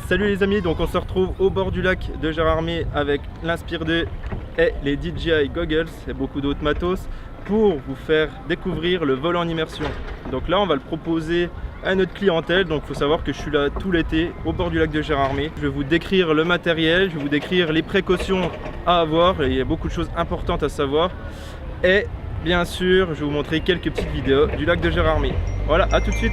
Salut les amis, donc on se retrouve au bord du lac de Gérardmer avec l'Inspire 2 et les DJI Goggles et beaucoup d'autres matos pour vous faire découvrir le vol en immersion. Donc là on va le proposer à notre clientèle, donc il faut savoir que je suis là tout l'été au bord du lac de Gérardmer. Je vais vous décrire le matériel, je vais vous décrire les précautions à avoir, et il y a beaucoup de choses importantes à savoir. Et bien sûr, je vais vous montrer quelques petites vidéos du lac de Gérardmer. Voilà, à tout de suite.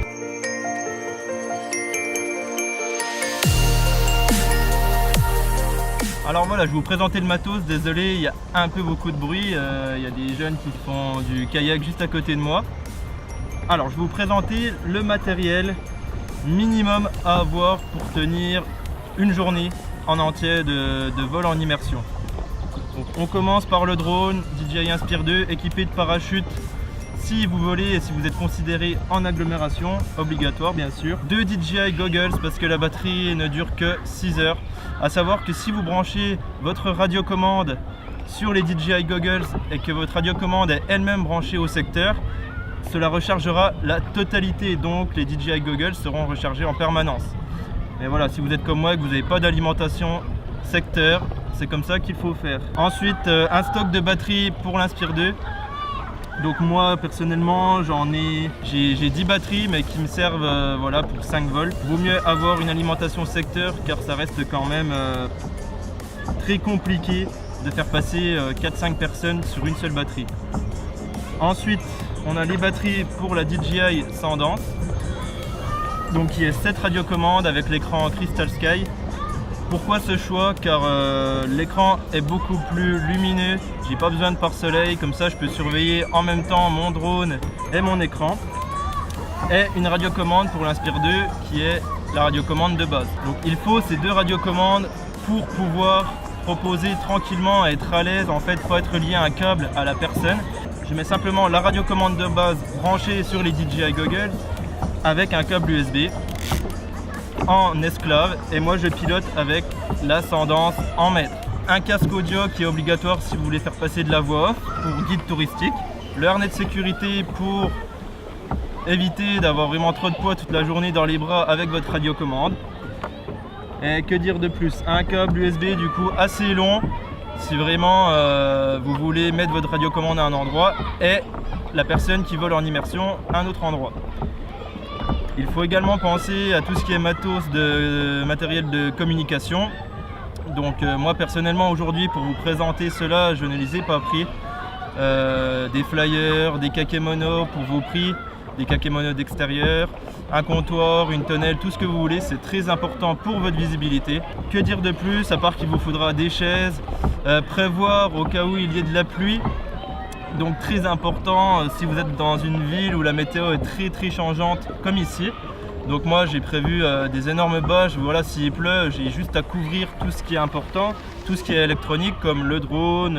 Alors voilà, je vais vous présenter le matos. Désolé, il y a un peu beaucoup de bruit. Il y a des jeunes qui font du kayak juste à côté de moi. Alors, je vais vous présenter le matériel minimum à avoir pour tenir une journée en entier de vol en immersion. Donc, on commence par le drone DJI Inspire 2 équipé de parachute. Si vous volez et si vous êtes considéré en agglomération, obligatoire bien sûr. 2 DJI Goggles parce que la batterie ne dure que 6 heures. A savoir que si vous branchez votre radiocommande sur les DJI Goggles et que votre radiocommande est elle-même branchée au secteur, cela rechargera la totalité, donc les DJI Goggles seront rechargés en permanence. Et voilà, si vous êtes comme moi et que vous n'avez pas d'alimentation secteur, c'est comme ça qu'il faut faire. Ensuite, un stock de batterie pour l'Inspire 2. Donc moi personnellement j'ai 10 batteries mais qui me servent voilà, pour 5 vols. Vaut mieux avoir une alimentation secteur car ça reste quand même très compliqué de faire passer 4-5 personnes sur une seule batterie. Ensuite on a les batteries pour la DJI Sundance. Donc il y a 7 radiocommandes avec l'écran Crystal Sky. Pourquoi ce choix? Car l'écran est beaucoup plus lumineux, j'ai pas besoin de pare-soleil, comme ça je peux surveiller en même temps mon drone et mon écran. Et une radiocommande pour l'Inspire 2 qui est la radiocommande de base. Donc il faut ces 2 radiocommandes pour pouvoir proposer tranquillement et être à l'aise, en fait pas être lié à un câble à la personne. Je mets simplement la radiocommande de base branchée sur les DJI Goggles avec un câble USB en esclave et moi je pilote avec la Sundance en maître. Un casque audio qui est obligatoire si vous voulez faire passer de la voix off pour guide touristique. Le harnais de sécurité pour éviter d'avoir vraiment trop de poids toute la journée dans les bras avec votre radiocommande. Et que dire de plus? Un câble USB du coup assez long si vraiment vous voulez mettre votre radiocommande à un endroit et la personne qui vole en immersion à un autre endroit. Il faut également penser à tout ce qui est matos de matériel de communication. Donc moi personnellement aujourd'hui pour vous présenter cela, je ne les ai pas pris. Des flyers, des kakémonos pour vos prix, des kakémonos d'extérieur, un comptoir, une tonnelle, tout ce que vous voulez, c'est très important pour votre visibilité. Que dire de plus à part qu'il vous faudra des chaises, prévoir au cas où il y ait de la pluie. Donc très important si vous êtes dans une ville où la météo est très changeante comme ici. Donc moi j'ai prévu des énormes bâches, voilà, s'il pleut j'ai juste à couvrir tout ce qui est important, tout ce qui est électronique comme le drone,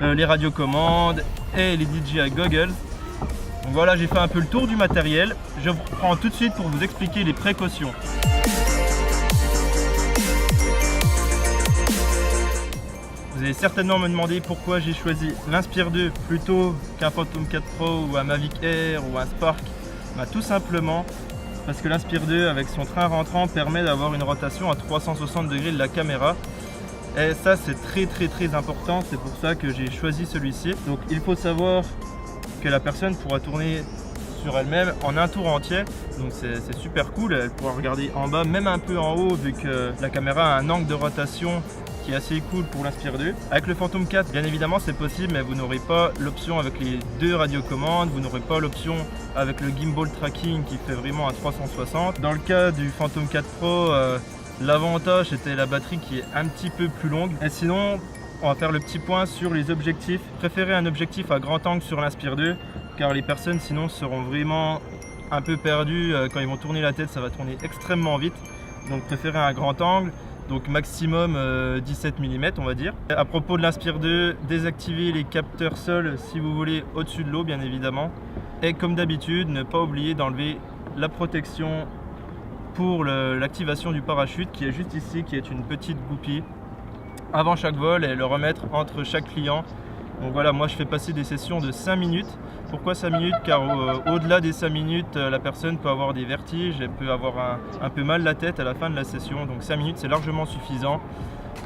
les radiocommandes et les DJI Goggles. Donc voilà, j'ai fait un peu le tour du matériel, je vous reprends tout de suite pour vous expliquer les précautions. Vous allez certainement me demander pourquoi j'ai choisi l'Inspire 2 plutôt qu'un Phantom 4 Pro ou un Mavic Air ou un Spark. Bah, tout simplement parce que l'Inspire 2 avec son train rentrant permet d'avoir une rotation à 360 degrés de la caméra. Et ça c'est très important, c'est pour ça que j'ai choisi celui-ci. Donc il faut savoir que la personne pourra tourner sur elle-même en un tour entier. Donc c'est super cool, elle pourra regarder en bas, même un peu en haut vu que la caméra a un angle de rotation qui est assez cool pour l'Inspire 2. Avec le Phantom 4, bien évidemment c'est possible, mais vous n'aurez pas l'option avec les 2 radiocommandes, vous n'aurez pas l'option avec le gimbal tracking qui fait vraiment à 360. Dans le cas du Phantom 4 Pro, l'avantage c'était la batterie qui est un petit peu plus longue. Et sinon, on va faire le petit point sur les objectifs. Préférez un objectif à grand angle sur l'Inspire 2, car les personnes sinon seront vraiment un peu perdues. Quand ils vont tourner la tête, ça va tourner extrêmement vite. Donc préférez un grand angle. Donc maximum 17 mm on va dire. À propos de l'Inspire 2, désactivez les capteurs sol si vous voulez au-dessus de l'eau bien évidemment. Et comme d'habitude, ne pas oublier d'enlever la protection pour l'activation du parachute qui est juste ici, qui est une petite goupille avant chaque vol et le remettre entre chaque client. Donc voilà, moi je fais passer des sessions de 5 minutes Pourquoi 5 minutes? Car au-delà des 5 minutes, la personne peut avoir des vertiges, elle peut avoir un peu mal la tête à la fin de la session. Donc 5 minutes, c'est largement suffisant.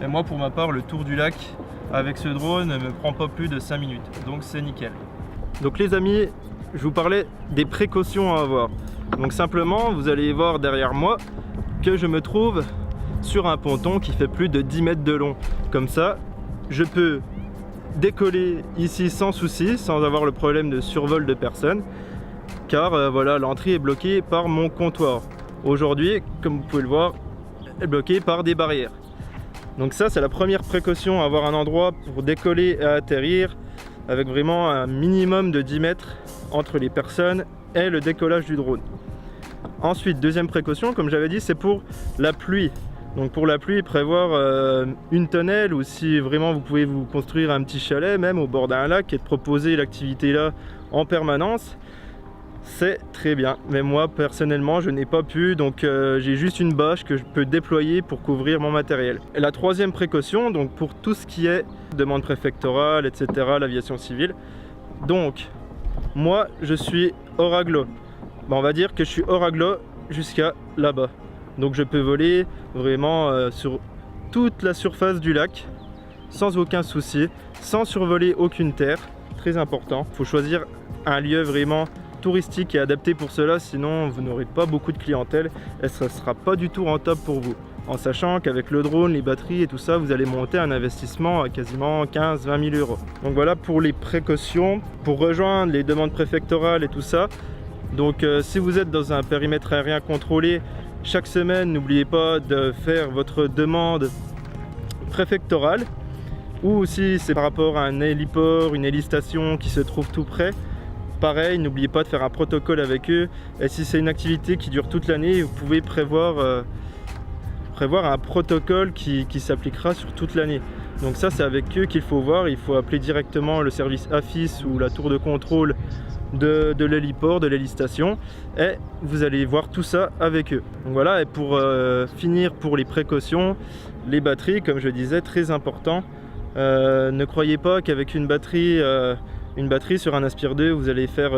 Et moi, pour ma part, le tour du lac avec ce drone ne me prend pas plus de 5 minutes. Donc c'est nickel. Donc les amis, je vous parlais des précautions à avoir. Donc simplement, vous allez voir derrière moi que je me trouve sur un ponton qui fait plus de 10 mètres de long. Comme ça, je peux décoller ici sans souci, sans avoir le problème de survol de personnes, car voilà, l'entrée est bloquée par mon comptoir. Aujourd'hui, comme vous pouvez le voir, elle est bloquée par des barrières. Donc ça, c'est la première précaution, avoir un endroit pour décoller et atterrir avec vraiment un minimum de 10 mètres entre les personnes et le décollage du drone. Ensuite, deuxième précaution, comme j'avais dit, c'est pour la pluie. Donc pour la pluie, prévoir une tonnelle, ou si vraiment vous pouvez vous construire un petit chalet même au bord d'un lac et de proposer l'activité là en permanence, c'est très bien. Mais moi personnellement je n'ai pas pu, donc j'ai juste une bâche que je peux déployer pour couvrir mon matériel. Et la troisième précaution, donc pour tout ce qui est demande préfectorale, etc., l'aviation civile, donc moi je suis hors aglo. On va dire que je suis hors aglo jusqu'à là-bas. Donc je peux voler vraiment sur toute la surface du lac sans aucun souci, sans survoler aucune terre, très important. Il faut choisir un lieu vraiment touristique et adapté pour cela, sinon vous n'aurez pas beaucoup de clientèle et ça ne sera pas du tout rentable pour vous. En sachant qu'avec le drone, les batteries et tout ça, vous allez monter un investissement à quasiment 15-20 000 euros. Donc voilà pour les précautions, pour rejoindre les demandes préfectorales et tout ça. Donc si vous êtes dans un périmètre aérien contrôlé, chaque semaine, n'oubliez pas de faire votre demande préfectorale, ou si c'est par rapport à un héliport, une hélistation qui se trouve tout près, pareil, n'oubliez pas de faire un protocole avec eux. Et si c'est une activité qui dure toute l'année, vous pouvez prévoir un protocole qui s'appliquera sur toute l'année. Donc ça, c'est avec eux qu'il faut voir. Il faut appeler directement le service AFIS ou la tour de contrôle de l'héliport, de l'hélistation, et vous allez voir tout ça avec eux. Donc voilà, et pour finir, pour les précautions, les batteries, comme je disais, très important. Ne croyez pas qu'avec une batterie sur un Aspire 2, vous allez faire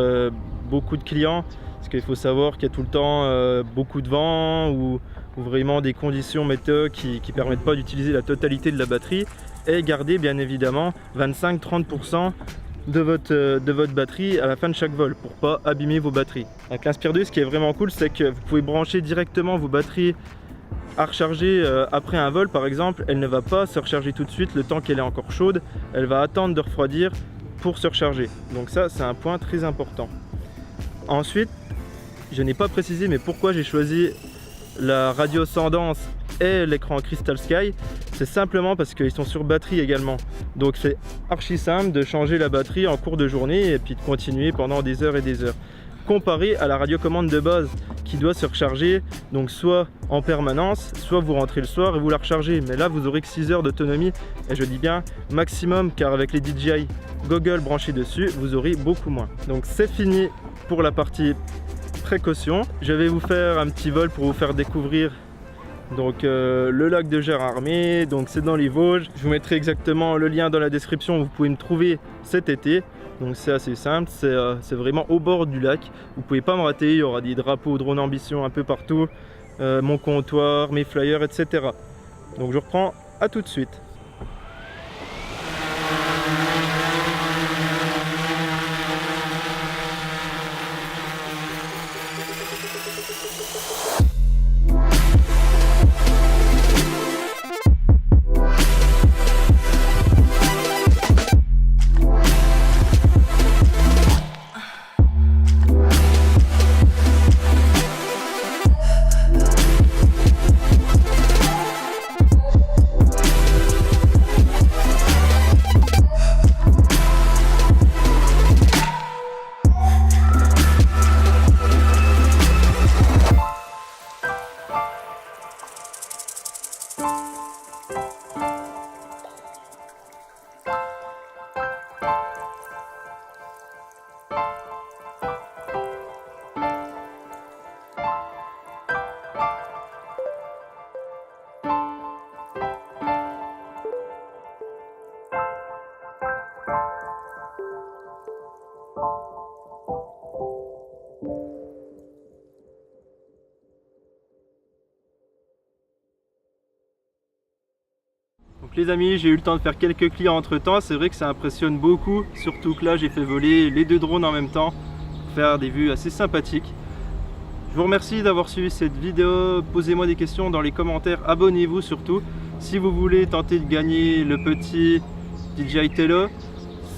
beaucoup de clients, parce qu'il faut savoir qu'il y a tout le temps beaucoup de vent ou vraiment des conditions météo qui ne permettent pas d'utiliser la totalité de la batterie, et garder bien évidemment 25-30% de votre batterie à la fin de chaque vol pour pas abîmer vos batteries. Avec l'Aspire 2, ce qui est vraiment cool, c'est que vous pouvez brancher directement vos batteries à recharger après un vol par exemple. Elle ne va pas se recharger tout de suite le temps qu'elle est encore chaude, elle va attendre de refroidir pour se recharger. Donc ça, c'est un point très important. Ensuite, je n'ai pas précisé, mais pourquoi j'ai choisi la radio Sandance et l'écran Crystal Sky, c'est simplement parce qu'ils sont sur batterie également. Donc c'est archi simple de changer la batterie en cours de journée et puis de continuer pendant des heures et des heures. Comparé à la radiocommande de base qui doit se recharger, donc soit en permanence, soit vous rentrez le soir et vous la rechargez. Mais là, vous aurez que 6 heures d'autonomie, et je dis bien maximum, car avec les DJI Google branchés dessus, vous aurez beaucoup moins. Donc c'est fini pour la partie précaution. Je vais vous faire un petit vol pour vous faire découvrir donc le lac de Gérardmer, donc c'est dans les Vosges. Je vous mettrai exactement le lien dans la description, vous pouvez me trouver cet été. Donc c'est assez simple, c'est vraiment au bord du lac. Vous pouvez pas me rater, il y aura des drapeaux Drone Ambition un peu partout, mon comptoir, mes flyers, etc. Donc je reprends, à tout de suite. les amis, j'ai eu le temps de faire quelques clients entre temps. C'est vrai que ça impressionne beaucoup, surtout que là j'ai fait voler les 2 drones en même temps pour faire des vues assez sympathiques. Je vous remercie d'avoir suivi cette vidéo. Posez-moi des questions dans les commentaires, abonnez-vous surtout. Si vous voulez tenter de gagner le petit DJI Tello,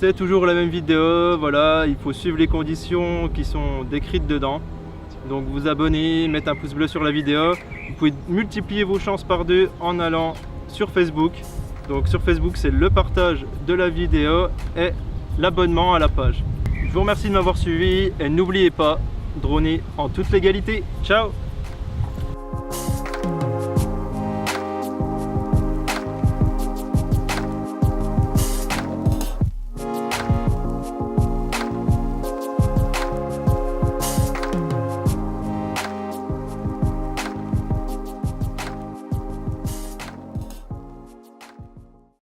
c'est toujours la même vidéo. Voilà, il faut suivre les conditions qui sont décrites dedans. Donc vous abonner, mettre un pouce bleu sur la vidéo. Vous pouvez multiplier vos chances par 2 en allant sur Facebook. Donc sur Facebook, c'est le partage de la vidéo et l'abonnement à la page. Je vous remercie de m'avoir suivi et n'oubliez pas, dronez en toute légalité. Ciao!